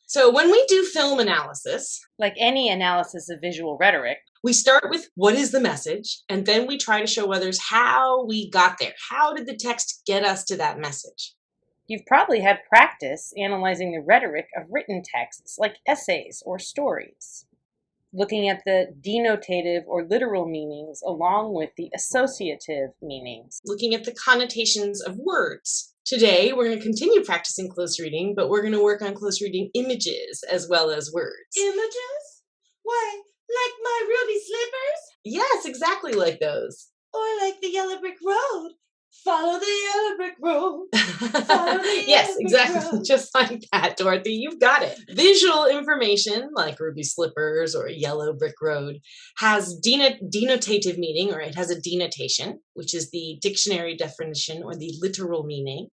So when we do film analysis, Like any analysis of visual rhetoric, we start with what is the message, and then we try to show others how we got there. How did the text get us to that message? you've probably had practice analyzing the rhetoric of written texts like essays or stories, looking at the denotative or literal meanings along with the associative meanings. Looking at the connotations of words. Today, we're going to continue practicing close reading, but we're going to work on close reading images as well as words. Images? Why, like my ruby slippers? Yes, exactly like those. Or like the yellow brick road? Follow the yellow brick road. Follow the Yes, yellow brick exactly. road. Just like that, Dorothy. You've got it. Visual information, like ruby slippers or yellow brick road, has denotative meaning, or it has a denotation, which is the dictionary definition or the literal meaning.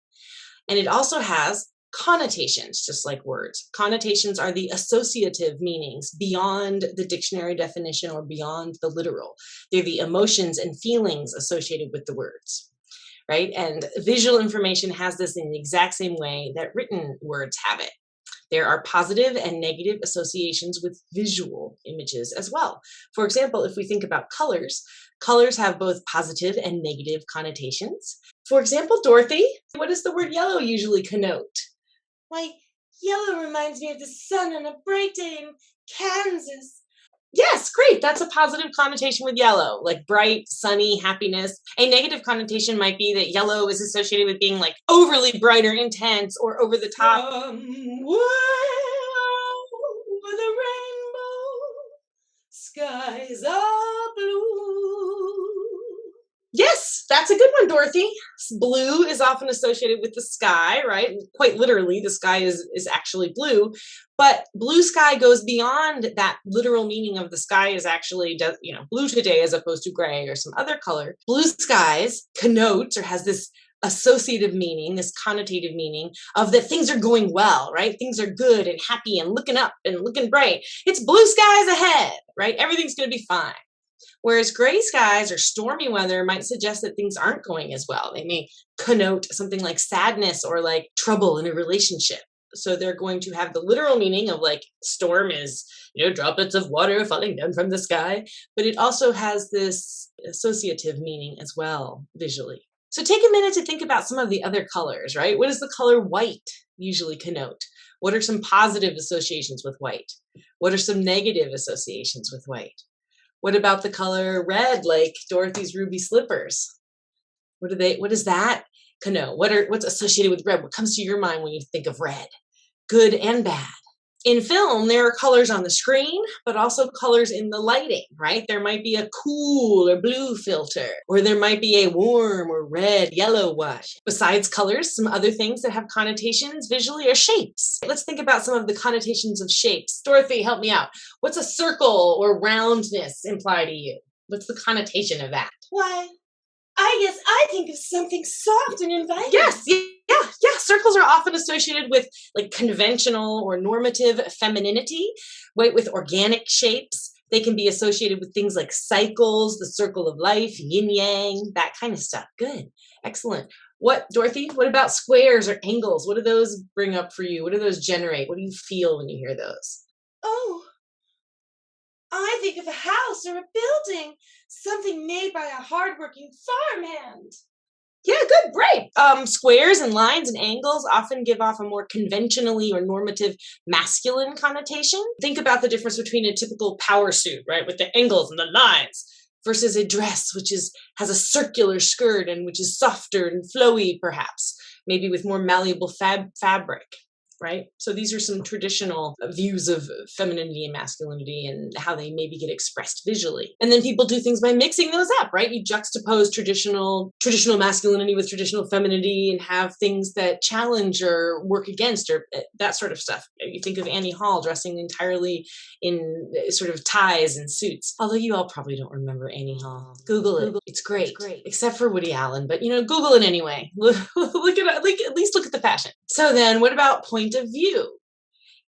And it also has connotations, just like words. Connotations are the associative meanings beyond the dictionary definition or beyond the literal. They're the emotions and feelings associated with the words, right? And visual information has this in the exact same way that written words have it. There are positive and negative associations with visual images as well. For example, if we think about colors, colors have both positive and negative connotations. For example, Dorothy, what does the word yellow usually connote? Why, yellow reminds me of the sun on a bright day in Kansas. Yes, great. That's a positive connotation with yellow, like bright, sunny, happiness. A negative connotation might be that yellow is associated with being like overly bright or intense or over the top. Way over the rainbow, skies are blue. Yes, that's a good one, Dorothy. Blue is often associated with the sky, right? Quite literally, the sky is actually blue. But blue sky goes beyond that literal meaning of the sky is actually, blue today as opposed to gray or some other color. Blue skies connotes or has this associative meaning, this connotative meaning of that things are going well, right? Things are good and happy and looking up and looking bright. It's blue skies ahead, right? Everything's going to be fine. Whereas gray skies or stormy weather might suggest that things aren't going as well. They may connote something like sadness or like trouble in a relationship. So they're going to have the literal meaning of like storm is, droplets of water falling down from the sky, but it also has this associative meaning as well visually. So take a minute to think about some of the other colors, right? What does the color white usually connote? What are some positive associations with white? What are some negative associations with white? What about the color red, like Dorothy's ruby slippers? What does that connote? What's associated with red? What comes to your mind when you think of red? Good and bad. In film, there are colors on the screen, but also colors in the lighting, right? There might be a cool or blue filter, or there might be a warm or red, yellow one. Besides colors, some other things that have connotations visually are shapes. Let's think about some of the connotations of shapes. Dorothy, help me out. What's a circle or roundness imply to you? What's the connotation of that? Why, I guess I think of something soft and inviting. Yes, yeah. Circles are often associated with like conventional or normative femininity, right? With organic shapes. They can be associated with things like cycles, the circle of life, yin yang, that kind of stuff. Good. Excellent. Dorothy, what about squares or angles? What do those bring up for you? What do those generate? What do you feel when you hear those? Oh, I think of a house or a building, something made by a hardworking farmhand. Yeah, good, great. Squares and lines and angles often give off a more conventionally or normative masculine connotation. Think about the difference between a typical power suit, right, with the angles and the lines, versus a dress which has a circular skirt and which is softer and flowy, perhaps, maybe with more malleable fabric. Right? So these are some traditional views of femininity and masculinity and how they maybe get expressed visually. And then people do things by mixing those up, right? You juxtapose traditional masculinity with traditional femininity and have things that challenge or work against or that sort of stuff. You think of Annie Hall dressing entirely in sort of ties and suits. Although you all probably don't remember Annie Hall. Google it. It's great. Except for Woody Allen, but Google it anyway. At least look at the fashion. So then what about point of view?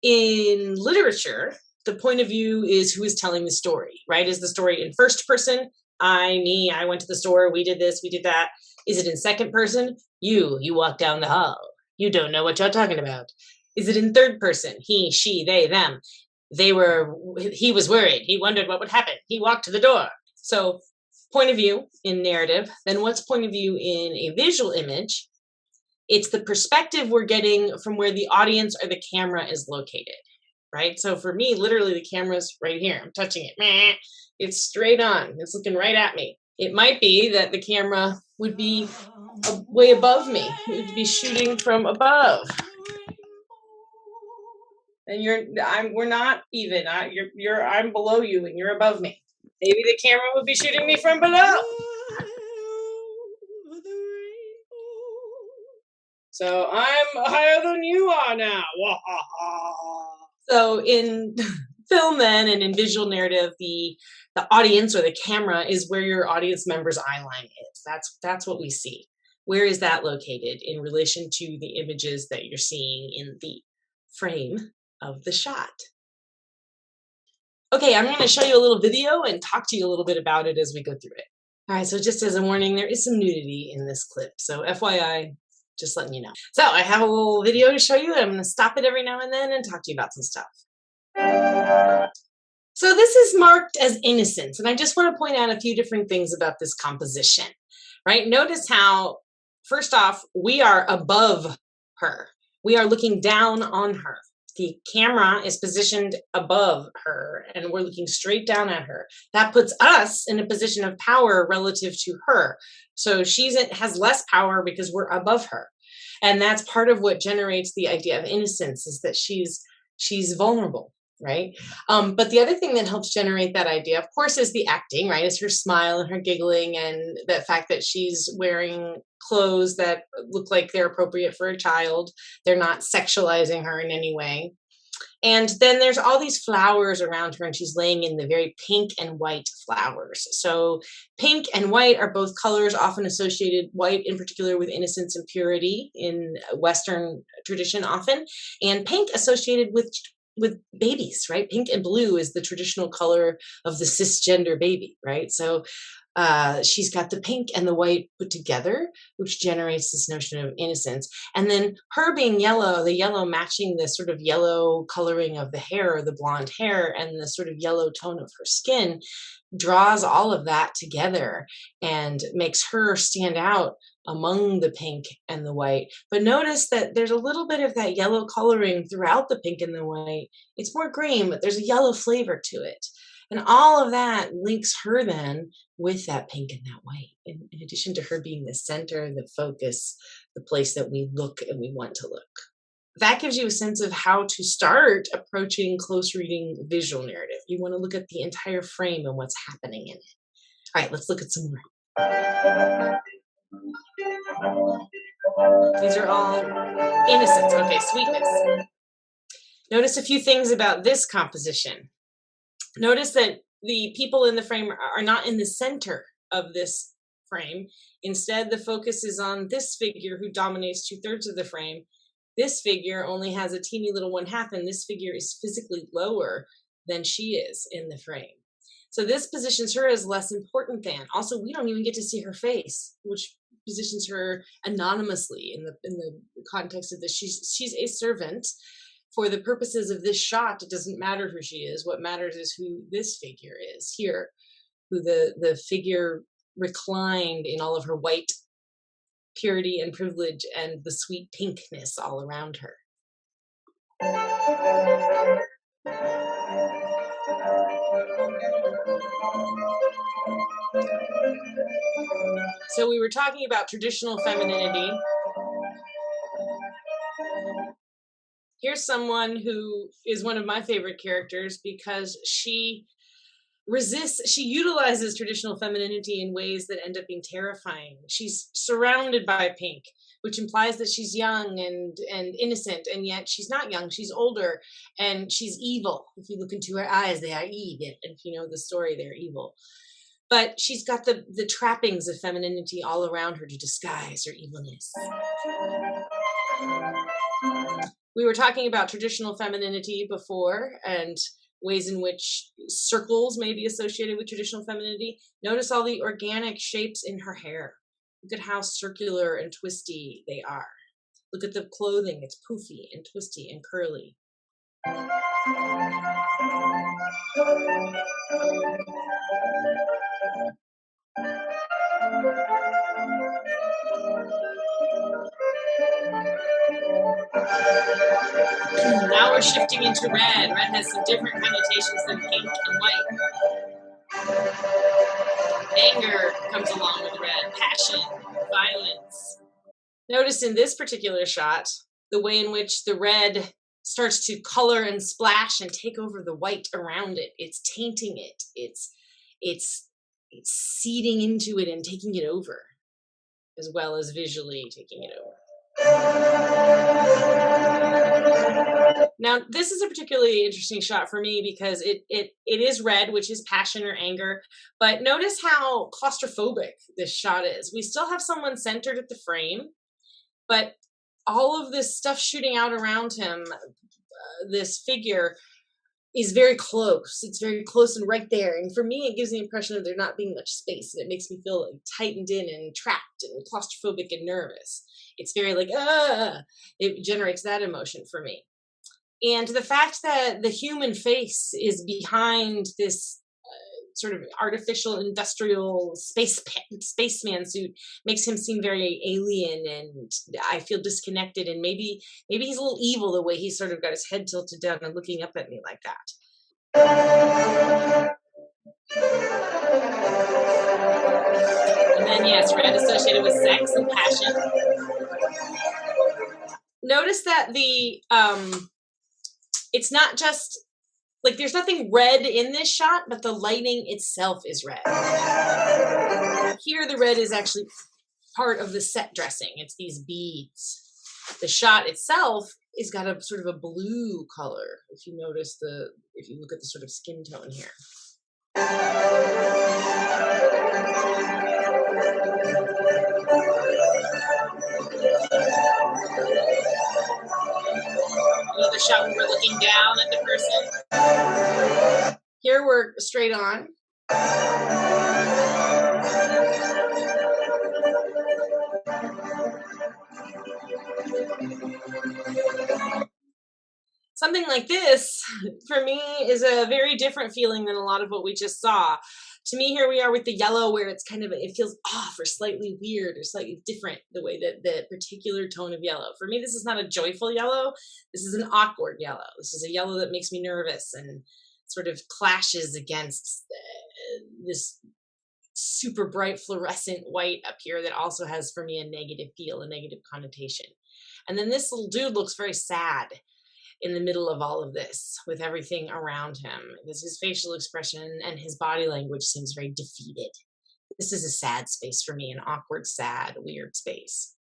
In literature, the point of view is who is telling the story, right? Is the story in first person? I went to the store, we did this, we did that. Is it in second person? You walk down the hall. You don't know what you're talking about. Is it in third person? He, she, they, them. He was worried. He wondered what would happen. He walked to the door. So point of view in narrative. Then what's point of view in a visual image? It's the perspective we're getting from where the audience or the camera is located, right? So for me, literally the camera's right here. I'm touching it. It's straight on. It's looking right at me. It might be that the camera would be way above me. It would be shooting from above. And we're not even. I'm below you and you're above me. Maybe the camera would be shooting me from below. So I'm higher than you are now. So in film then and in visual narrative, the audience or the camera is where your audience member's eye line is. That's what we see. Where is that located in relation to the images that you're seeing in the frame of the shot? Okay, I'm going to show you a little video and talk to you a little bit about it as we go through it. All right, so just as a warning, there is some nudity in this clip. So FYI, just letting you know. So I have a little video to show you. I'm going to stop it every now and then and talk to you about some stuff. So this is marked as innocence, and I just want to point out a few different things about this composition, right? Notice how, first off, we are above her. We are looking down on her. The camera is positioned above her, and we're looking straight down at her. That puts us in a position of power relative to her. So has less power because we're above her. And that's part of what generates the idea of innocence, is that she's vulnerable, right? But the other thing that helps generate that idea, of course, is the acting, right? Is her smile and her giggling and the fact that she's wearing clothes that look like they're appropriate for a child. They're not sexualizing her in any way. And then there's all these flowers around her, and she's laying in the very pink and white flowers. So pink and white are both colors often associated, white in particular, with innocence and purity in Western tradition often, and pink associated with babies, right? Pink and blue is the traditional color of the cisgender baby, right? So she's got the pink and the white put together, which generates this notion of innocence. And then her being yellow, the yellow matching the sort of yellow coloring of the hair, the blonde hair, and the sort of yellow tone of her skin, draws all of that together and makes her stand out among the pink and the white. But notice that there's a little bit of that yellow coloring throughout the pink and the white. It's more green, but there's a yellow flavor to it. And all of that links her then with that pink and that white, in addition to her being the center, the focus, the place that we look and we want to look. That gives you a sense of how to start approaching close reading visual narrative. You want to look at the entire frame and what's happening in it. All right, let's look at some more. These are all innocence. Okay, sweetness. Notice a few things about this composition. Notice that the people in the frame are not in the center of this frame. Instead, the focus is on this figure who dominates 2/3 of the frame. This figure only has a teeny little 1/2, and this figure is physically lower than she is in the frame. So this positions her as less important than. Also, we don't even get to see her face, which positions her anonymously in the context of this. She's a servant. For the purposes of this shot, it doesn't matter who she is. What matters is who this figure is here, who the figure reclined in all of her white purity and privilege and the sweet pinkness all around her. So we were talking about traditional femininity. Here's someone who is one of my favorite characters because she utilizes traditional femininity in ways that end up being terrifying. She's surrounded by pink, which implies that she's young and innocent, and yet she's not young, she's older, and she's evil. If you look into her eyes, they are evil. And if you know the story, they're evil. But she's got the trappings of femininity all around her to disguise her evilness. We were talking about traditional femininity before and ways in which circles may be associated with traditional femininity. Notice all the organic shapes in her hair. Look at how circular and twisty they are. Look at the clothing. It's poofy and twisty and curly. Now we're shifting into red. Red has some different connotations than pink and white. Anger comes along with red. Passion, violence. Notice in this particular shot, the way in which the red starts to color and splash and take over the white around it. It's tainting it. It's seeding into it and taking it over, as well as visually taking it over. Now, this is a particularly interesting shot for me because it is red, which is passion or anger, but notice how claustrophobic this shot is. We still have someone centered at the frame, but all of this stuff shooting out around him, this figure is very close. It's very close and right there. And for me, it gives the impression of there not being much space. And it makes me feel like tightened in and trapped and claustrophobic and nervous. It's very like, it generates that emotion for me. And the fact that the human face is behind this sort of artificial industrial spaceman suit makes him seem very alien, and I feel disconnected, and maybe he's a little evil the way he's sort of got his head tilted down and looking up at me like that. And then yes, red associated with sex and passion. Notice that the it's not just like there's nothing red in this shot, but the lighting itself is red. Here, the red is actually part of the set dressing. It's these beads. The shot itself is got a sort of a blue color. If you notice if you look at the sort of skin tone here. Another shot where we're looking down at the person. Here we're straight on. Something like this, for me, is a very different feeling than a lot of what we just saw. To me, here we are with the yellow where it's kind of, it feels off or slightly weird or slightly different, the way that the particular tone of yellow. For me, this is not a joyful yellow. This is an awkward yellow. This is a yellow that makes me nervous and sort of clashes against this super bright fluorescent white up here that also has, for me, a negative feel, a negative connotation. And then this little dude looks very sad in the middle of all of this with everything around him, because his facial expression and his body language seems very defeated. This is a sad space for me, an awkward, sad, weird space.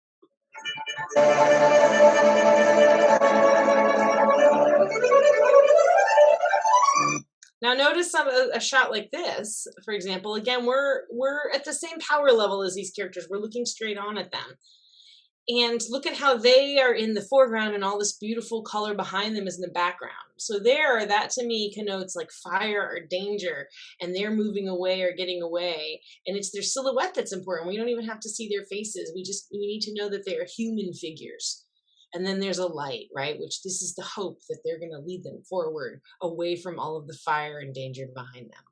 Now notice a shot like this, for example. Again, we're at the same power level as these characters. We're looking straight on at them. And look at how they are in the foreground and all this beautiful color behind them is in the background. So that to me connotes like fire or danger, and they're moving away or getting away. And it's their silhouette that's important. We don't even have to see their faces. We need to know that they are human figures. And then there's a light, right? Which this is the hope that they're going to lead them forward away from all of the fire and danger behind them.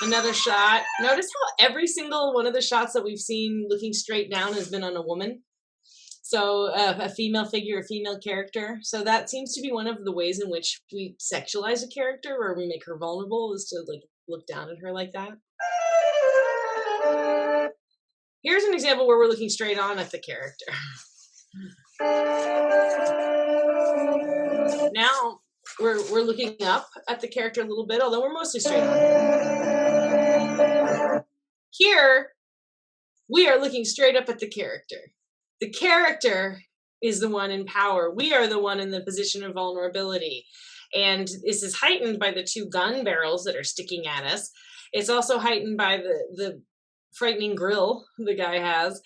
Another shot. Notice how every single one of the shots that we've seen looking straight down has been on a woman. So a female figure, a female character. So that seems to be one of the ways in which we sexualize a character, or we make her vulnerable, is to like look down at her like that. Here's an example where we're looking straight on at the character. Now we're looking up at the character a little bit, although we're mostly straight on. Here, we are looking straight up at the character. The character is the one in power. We are the one in the position of vulnerability. And this is heightened by the two gun barrels that are sticking at us. It's also heightened by the frightening grill the guy has,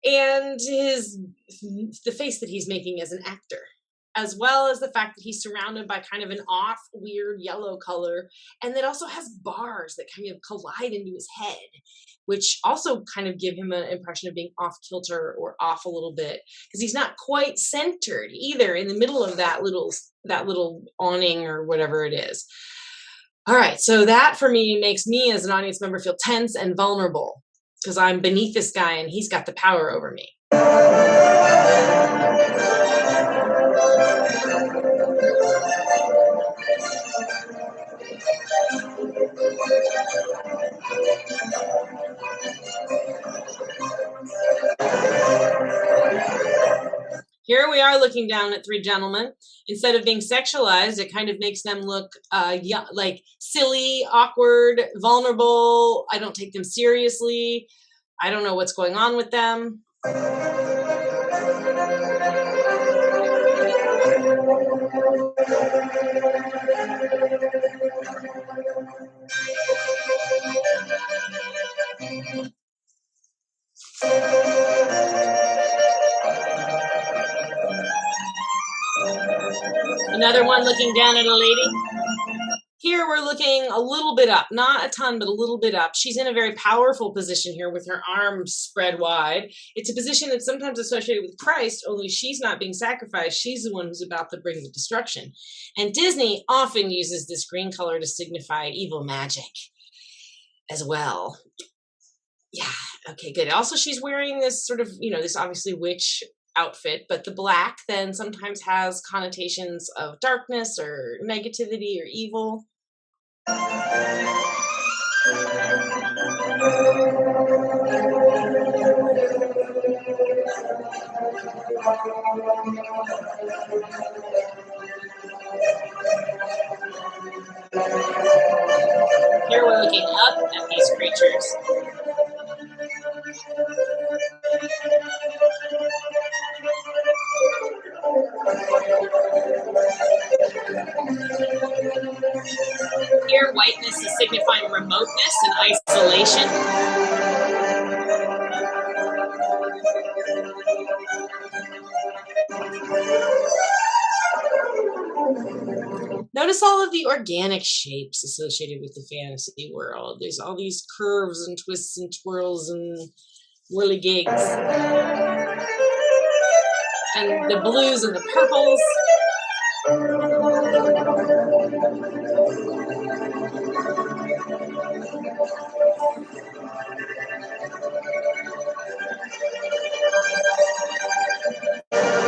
and the face that he's making as an actor. as well as the fact that he's surrounded by kind of an off, weird yellow color, and that also has bars that kind of collide into his head, which also kind of give him an impression of being off kilter or off a little bit, because he's not quite centered either in the middle of that little awning or whatever it is. All right, so that for me makes me as an audience member feel tense and vulnerable because I'm beneath this guy and he's got the power over me. Here we are looking down at three gentlemen. Instead of being sexualized, it kind of makes them look like silly, awkward, vulnerable. I don't take them seriously. I don't know what's going on with them. Another one looking down at a lady. Here we're looking a little bit up, not a ton, but a little bit up. She's in a very powerful position here with her arms spread wide. It's a position that's sometimes associated with Christ, only she's not being sacrificed. She's the one who's about to bring the destruction. And Disney often uses this green color to signify evil magic as well. Yeah, okay, good. Also, she's wearing this sort of, this obviously witch outfit, but the black then sometimes has connotations of darkness or negativity or evil. Here we're looking up at these creatures. Here, whiteness is signifying remoteness and isolation. Notice all of the organic shapes associated with the fantasy world. There's all these curves and twists and twirls and whirligigs. And the blues and the purples.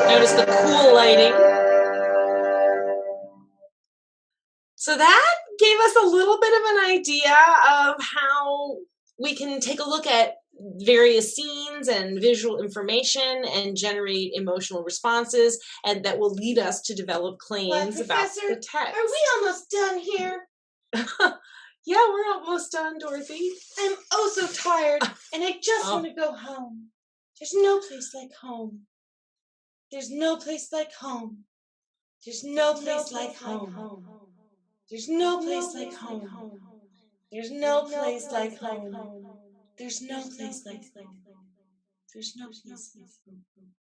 Notice the cool lighting. So that gave us a little bit of an idea of how we can take a look at various scenes and visual information and generate emotional responses, and that will lead us to develop claims about the text. Are we almost done here? Yeah, we're almost done, Dorothy. I'm oh so tired, and I just want to go home. There's no place like home. There's no place like home. There's no place like home. There's no place like home. There's no place like home. There's no place like home. There's no place like home.